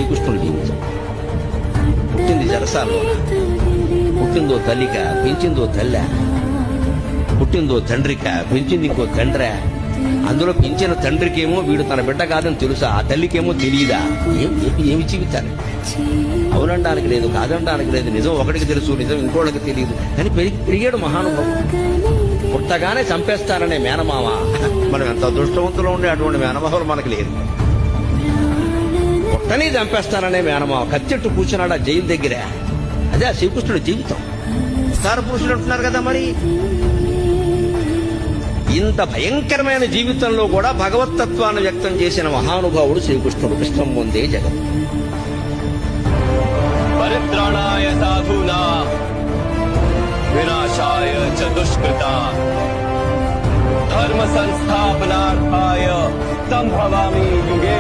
శ్రీకృష్ణుడి జీవితం. పుట్టింది జలసాలో, పుట్టిందో తల్లిక, పెంచిందో తల్లె, పుట్టిందో తండ్రిక, పెంచింది ఇంకో తండ్రే. అందులో పెంచిన తండ్రికేమో వీడు తన బిడ్డ కాదని తెలుసా, ఆ తల్లికేమో తెలియదా? ఏమి జీవితాలు? అవునడానికి లేదు, కాదనడానికి లేదు. నిజం ఒకటికి తెలుసు, నిజం ఇంకోటికి తెలియదు. కానీ పెరిగాడు మహానుభావం. పుట్టగానే చంపేస్తారనే మేనమామ. మనం ఎంత అదృష్టవంతులు ఉండే అటువంటి మేనమామలు మనకు లేదు. పుట్టని చంపేస్తారనే మేనమామ కత్తెట్టు కూర్చున్నాడు ఆ జైలు దగ్గర. అదే ఆ శ్రీకృష్ణుడి జీవితం. విస్తార పురుషులు అంటున్నారు కదా, మరి ఇంత భయంకరమైన జీవితంలో కూడా భగవత్తత్వాన్ని వ్యక్తం చేసిన మహానుభావుడు శ్రీకృష్ణుడు. కృష్ణం ముందే జగత్. పరిత్రాణాయ సాధూనా వినాశాయ చ దుష్కృతా ధర్మ సంస్థాపనార్థాయ సంభవామి యుగే